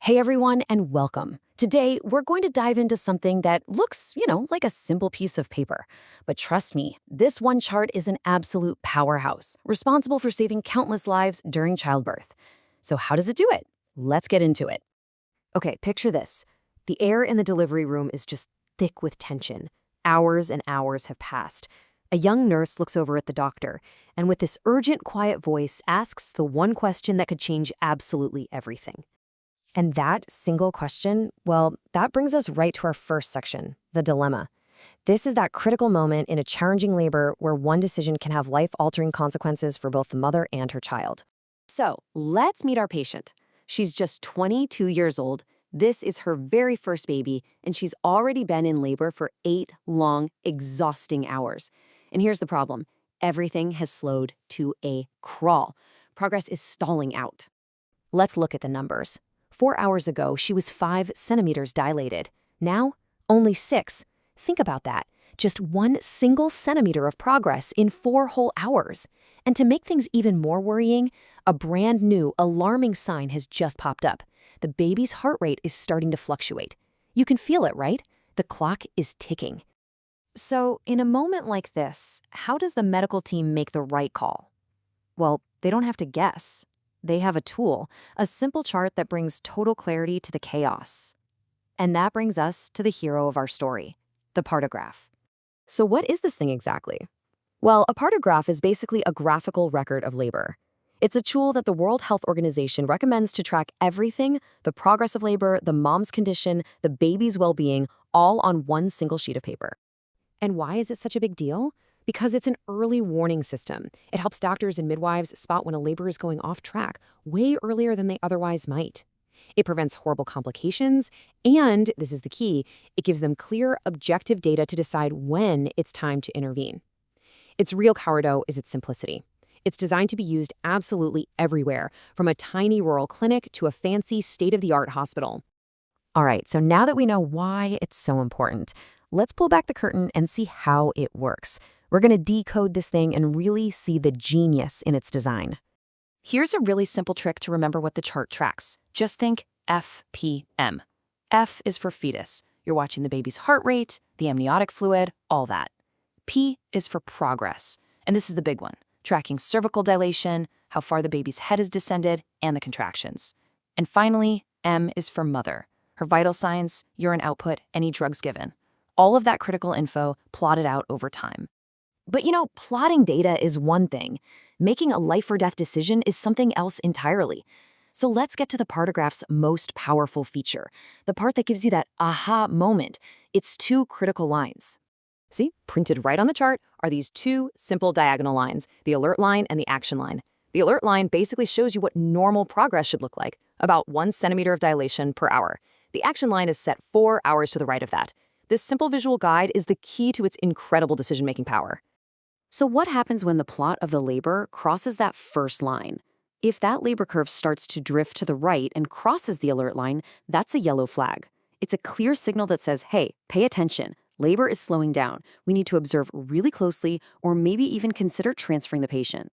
Hey everyone, and welcome. Today, we're going to dive into something that looks, like a simple piece of paper. But trust me, this one chart is an absolute powerhouse, responsible for saving countless lives during childbirth. So how does it do it? Let's get into it. Okay, picture this. The air in the delivery room is just thick with tension. Hours and hours have passed. A young nurse looks over at the doctor, and with this urgent, quiet voice asks the one question that could change absolutely everything. And that single question, well, that brings us right to our first section, the dilemma. This is that critical moment in a challenging labor where one decision can have life-altering consequences for both the mother and her child. So, let's meet our patient. She's just 22 years old. This is her very first baby, and she's already been in labor for 8 long, exhausting hours. And here's the problem. Everything has slowed to a crawl. Progress is stalling out. Let's look at the numbers. 4 hours ago, she was 5 centimeters dilated. Now, only 6. Think about that. Just 1 single centimeter of progress in 4 whole hours. And to make things even more worrying, a brand new, alarming sign has just popped up. The baby's heart rate is starting to fluctuate. You can feel it, right? The clock is ticking. So, in a moment like this, how does the medical team make the right call? Well, they don't have to guess. They have a tool, a simple chart that brings total clarity to the chaos. And that brings us to the hero of our story, the partograph. So what is this thing exactly? Well, a partograph is basically a graphical record of labor. It's a tool that the World Health Organization recommends to track everything, the progress of labor, the mom's condition, the baby's well-being, all on one single sheet of paper. And why is it such a big deal? Because it's an early warning system. It helps doctors and midwives spot when a labor is going off track way earlier than they otherwise might. It prevents horrible complications, and, this is the key, it gives them clear, objective data to decide when it's time to intervene. Its real sourdough is its simplicity. It's designed to be used absolutely everywhere, from a tiny rural clinic to a fancy state-of-the-art hospital. All right, so now that we know why it's so important, let's pull back the curtain and see how it works. We're going to decode this thing and really see the genius in its design. Here's a really simple trick to remember what the chart tracks. Just think FPM. F is for fetus. You're watching the baby's heart rate, the amniotic fluid, all that. P is for progress. And this is the big one, tracking cervical dilation, how far the baby's head is descended, and the contractions. And finally, M is for mother. Her vital signs, urine output, any drugs given. All of that critical info plotted out over time. But plotting data is one thing. Making a life or death decision is something else entirely. So let's get to the partograph's most powerful feature, the part that gives you that aha moment. It's 2 critical lines. See, printed right on the chart are these 2 simple diagonal lines, the alert line and the action line. The alert line basically shows you what normal progress should look like, about 1 centimeter of dilation per hour. The action line is set 4 hours to the right of that. This simple visual guide is the key to its incredible decision-making power. So what happens when the plot of the labor crosses that first line? If that labor curve starts to drift to the right and crosses the alert line, that's a yellow flag. It's a clear signal that says, hey, pay attention. Labor is slowing down. We need to observe really closely or maybe even consider transferring the patient.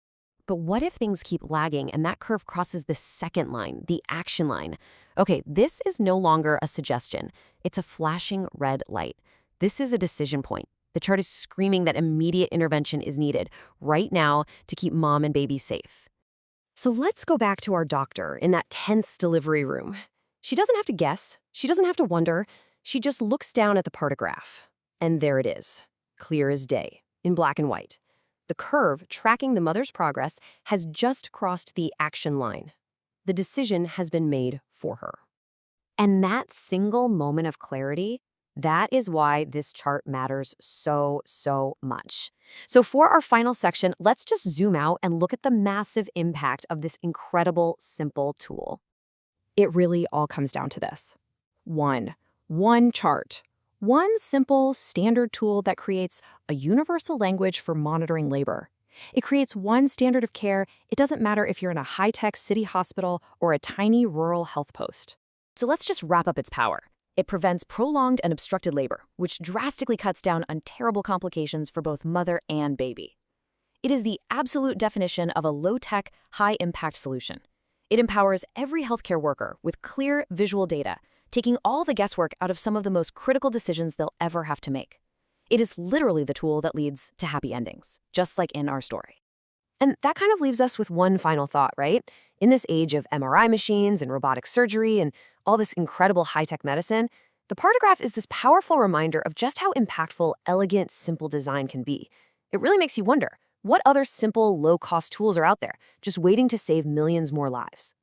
But what if things keep lagging and that curve crosses the second line, the action line? Okay, this is no longer a suggestion. It's a flashing red light. This is a decision point. The chart is screaming that immediate intervention is needed right now to keep mom and baby safe. So let's go back to our doctor in that tense delivery room. She doesn't have to guess. She doesn't have to wonder. She just looks down at the partograph. And there it is, clear as day, in black and white. The curve tracking the mother's progress has just crossed the action line. The decision has been made for her. And that single moment of clarity, that is why this chart matters so much. So for our final section, let's just zoom out and look at the massive impact of this incredible, simple tool. It really all comes down to this. One chart. One simple, standard tool that creates a universal language for monitoring labor. It creates one standard of care. It doesn't matter if you're in a high-tech city hospital or a tiny rural health post. So let's just wrap up its power. It prevents prolonged and obstructed labor, which drastically cuts down on terrible complications for both mother and baby. It is the absolute definition of a low-tech, high-impact solution. It empowers every healthcare worker with clear visual data, taking all the guesswork out of some of the most critical decisions they'll ever have to make. It is literally the tool that leads to happy endings, just like in our story. And that kind of leaves us with one final thought, right? In this age of MRI machines and robotic surgery and all this incredible high-tech medicine, the Partograph is this powerful reminder of just how impactful elegant, simple design can be. It really makes you wonder, what other simple, low-cost tools are out there, just waiting to save millions more lives?